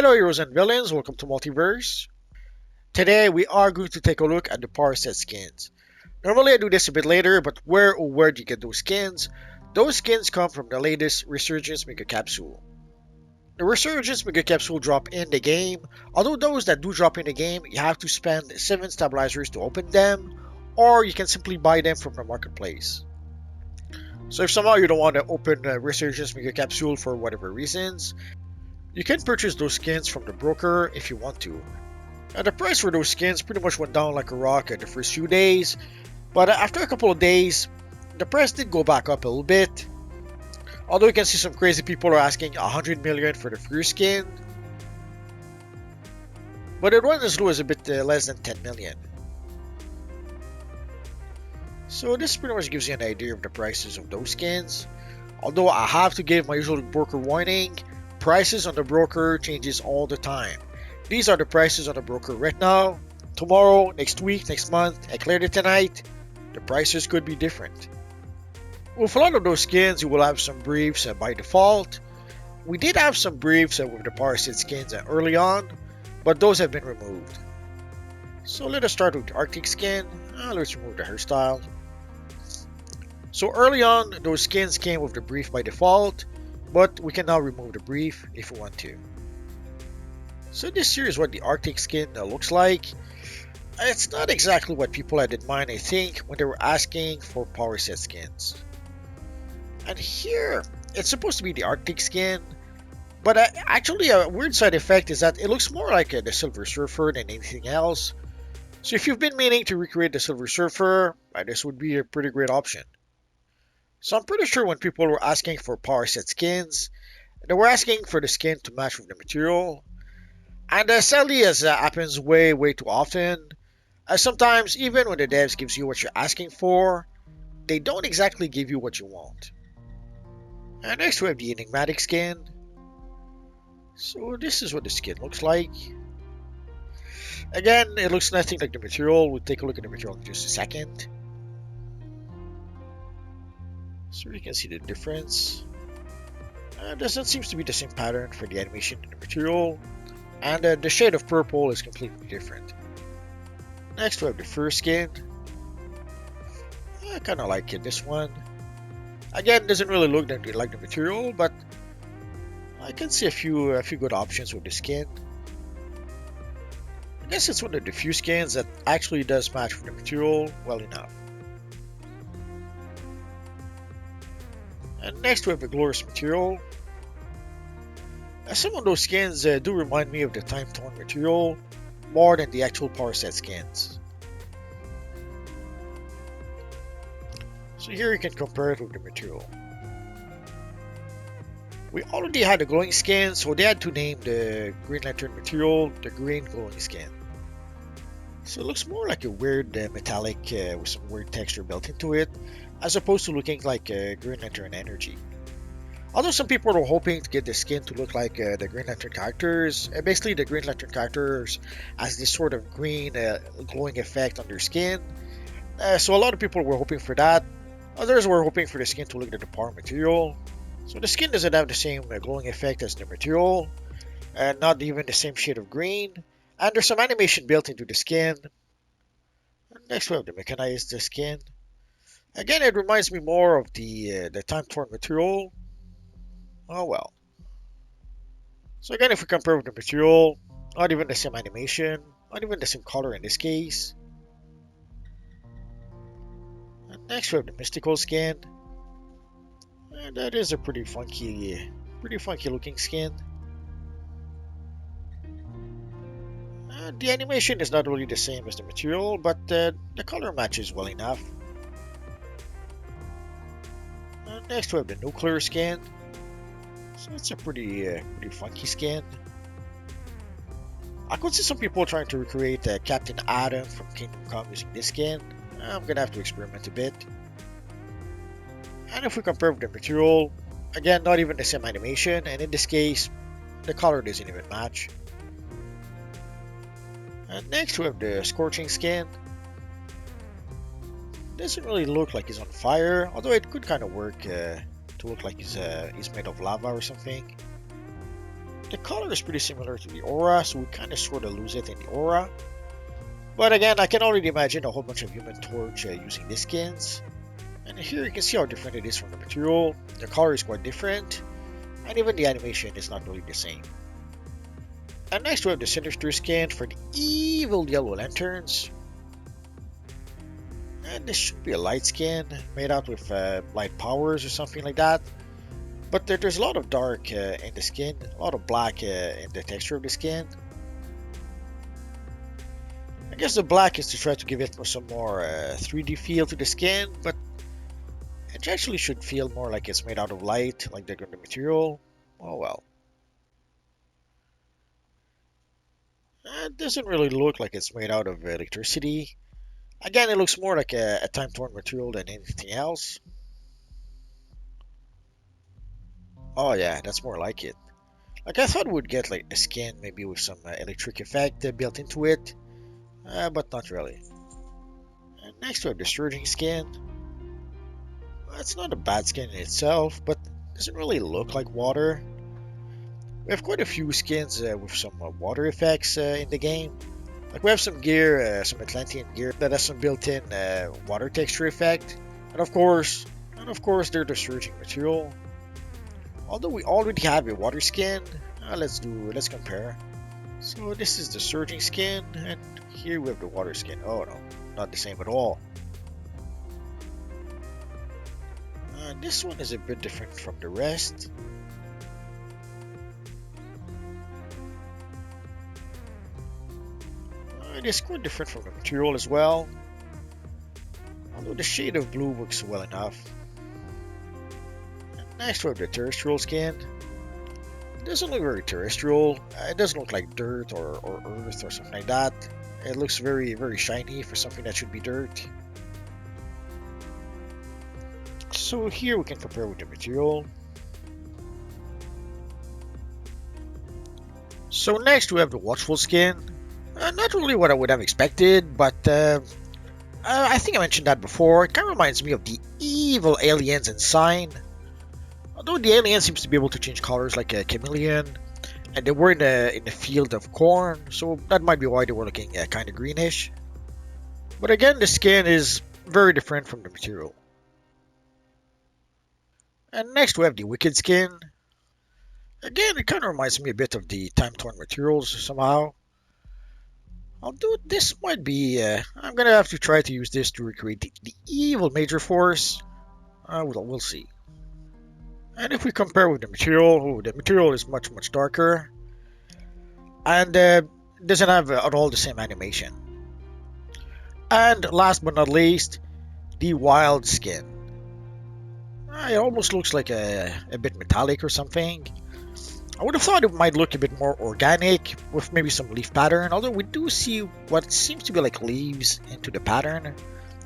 Hello heroes and villains, welcome to Multiverse. Today we are going to take a look at the Powerset skins. Normally I do this a bit later, but where do you get those skins? Those skins come from the latest Resurgence Mega Capsule. The Resurgence Mega Capsule drop in the game, although those that do drop in the game, you have to spend 7 stabilizers to open them, or you can simply buy them from the marketplace. So if somehow you don't want to open a Resurgence Mega Capsule for whatever reasons, you can purchase those skins from the broker if you want to. The price for those skins pretty much went down like a rock the first few days, but after a couple of days, the price did go back up a little bit. Although you can see some crazy people are asking 100 million for the first skin, but it went as low as a bit less than 10 million. So this pretty much gives you an idea of the prices of those skins. Although I have to give my usual broker warning, prices on the broker changes all the time. These are the prices on the broker right now. Tomorrow, next week, next month, I cleared it tonight. The prices could be different. With a lot of those skins, you will have some briefs by default. We did have some briefs with the Powerset skins early on, but those have been removed. So let us start with the Arctic skin. Let's remove the hairstyle. So early on, those skins came with the brief by default, but we can now remove the brief if we want to. So this here is what the Arctic skin looks like. It's not exactly what people had in mind, I think, when they were asking for Powerset skins. And here, it's supposed to be the Arctic skin, but actually a weird side effect is that it looks more like the Silver Surfer than anything else. So if you've been meaning to recreate the Silver Surfer, this would be a pretty great option. So I'm pretty sure when people were asking for Powerset skins, they were asking for the skin to match with the material. And sadly, as happens way too often, sometimes even when the devs gives you what you're asking for, they don't exactly give you what you want. And next we have the Enigmatic skin. So this is what the skin looks like. Again, it looks nothing like the material. We'll take a look at the material in just a second. So you can see the difference. This seems to be the same pattern for the animation and the material. And the shade of purple is completely different. Next we have the fur skin. I kind of like this one. Again, it doesn't really look like the material, but I can see a few good options with the skin. I guess it's one of the few skins that actually does match with the material well enough. And next we have the glorious material. Some of those skins do remind me of the Time Torn material more than the actual Powerset skins. So here you can compare it with the material. We already had a glowing skin, so they had to name the Green Lantern material the Green Glowing Skin. So it looks more like a weird metallic with some weird texture built into it, as opposed to looking like Green Lantern Energy. Although some people were hoping to get the skin to look like the Green Lantern characters, basically the Green Lantern characters has this sort of green glowing effect on their skin. So a lot of people were hoping for that. Others were hoping for the skin to look like the power material. So the skin doesn't have the same glowing effect as the material, and not even the same shade of green. And there's some animation built into the skin. Next we have the mechanized skin. Again, it reminds me more of the Time Torn material. Oh well. So again, if we compare with the material, not even the same animation, not even the same color in this case. And next we have the mystical skin. And that is a pretty funky looking skin. The animation is not really the same as the material, but the color matches well enough. And next we have the nuclear skin. So it's a pretty funky skin. I could see some people trying to recreate Captain Atom from Kingdom Come using this skin. I'm gonna have to experiment a bit. And if we compare with the material, again, not even the same animation, and in this case, the color doesn't even match. And next we have the Scorching skin. Doesn't really look like he's on fire, although it could kind of work to look like he's made of lava or something. The color is pretty similar to the aura, so we kind of sort of lose it in the aura. But again, I can already imagine a whole bunch of Human Torch using these skins. And here you can see how different it is from the material. The color is quite different, and even the animation is not really the same. And next we have the Sinister skin for the evil yellow lanterns. And this should be a light skin made out with light powers or something like that. But there's a lot of dark in the skin, a lot of black in the texture of the skin. I guess the black is to try to give it some more 3D feel to the skin, but it actually should feel more like it's made out of light, like the material. Oh well. It doesn't really look like it's made out of electricity. Again, it looks more like a time-torn material than anything else. Oh yeah, that's more like it. Like I thought we'd get like a skin maybe with some electric effect built into it, but not really. And next we have the Surging skin. Well, it's not a bad skin in itself, but it doesn't really look like water. We have quite a few skins with some water effects in the game. Like we have some gear, some Atlantean gear that has some built-in water texture effect, and of course, they're the Surging material. Although we already have a water skin, let's compare. So this is the Surging skin, and here we have the water skin. Oh no, not the same at all. This one is a bit different from the rest. It is quite different from the material as well. Although the shade of blue works well enough. Next we have the terrestrial skin. It doesn't look very terrestrial. It doesn't look like dirt or earth or something like that. It looks very, very shiny for something that should be dirt. So here we can compare with the material. So next we have the Watchful skin. Not really what I would have expected, but I think I mentioned that before. It kind of reminds me of the evil aliens in Sign. Although the alien seems to be able to change colors like a chameleon, and they were in the field of corn, so that might be why they were looking kind of greenish. But again, the skin is very different from the material. And next we have the Wicked skin. Again, it kind of reminds me a bit of the time-torn materials somehow. Although this might be, I'm gonna have to try to use this to recreate the evil Major Force. We'll see. And if we compare with the material is much darker, and doesn't have at all the same animation. And last but not least, the Wild skin. It almost looks like a bit metallic or something. I would have thought it might look a bit more organic with maybe some leaf pattern, although we do see what seems to be like leaves into the pattern,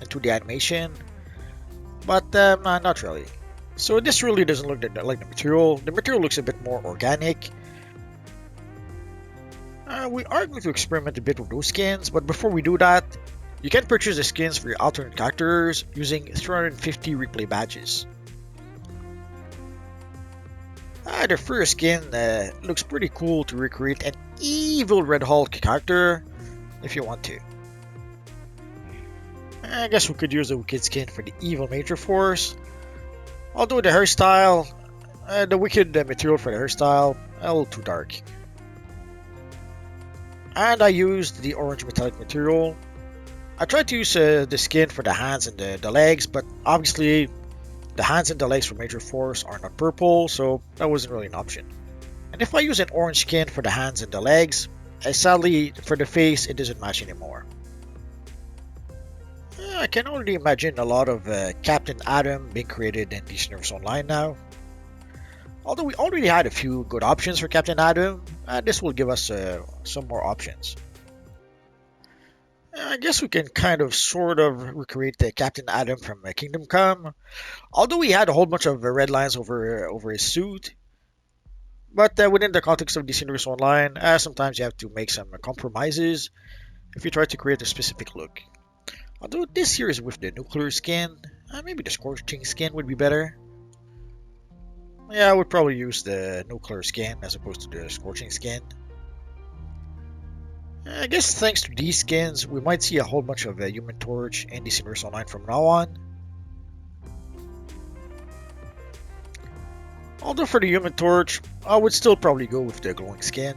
into the animation, but not really. So this really doesn't look like the material. The material looks a bit more organic. We are going to experiment a bit with those skins, but before we do that, you can purchase the skins for your alternate characters using 350 replay badges. The first skin looks pretty cool to recreate an evil Red Hulk character, if you want to. I guess we could use a Wicked skin for the evil Major Force. Although the hairstyle, the Wicked material for the hairstyle, a little too dark. And I used the orange metallic material. I tried to use the skin for the hands and the legs, but obviously the hands and the legs for Major Force are not purple, so that wasn't really an option. And if I use an orange skin for the hands and the legs, sadly for the face it doesn't match anymore. I can already imagine a lot of Captain Atom being created in DC Universe Online now. Although we already had a few good options for Captain Atom, this will give us some more options. I guess we can kind of sort of recreate the Captain Atom from Kingdom Come, although he had a whole bunch of red lines over his suit. But within the context of DC Universe Online, sometimes you have to make some compromises if you try to create a specific look. Although this here is with the nuclear skin, maybe the Scorching skin would be better. Yeah, I would probably use the nuclear skin as opposed to the scorching skin. I guess thanks to these skins, we might see a whole bunch of Human Torch and DC Universe Online from now on. Although for the Human Torch, I would still probably go with the glowing skin.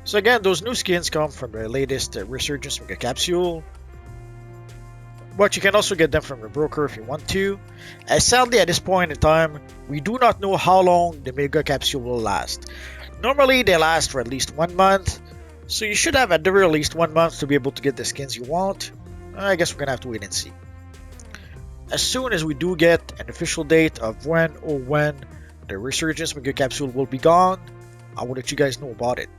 So again, those new skins come from the latest Resurgence Mega Capsule. But you can also get them from the broker if you want to. As sadly at this point in time, we do not know how long the Mega Capsule will last. Normally they last for at least 1 month, so you should have at the very least 1 month to be able to get the skins you want. I guess we're gonna have to wait and see. As soon as we do get an official date of when the Resurgence Mega Capsule will be gone, I will let you guys know about it.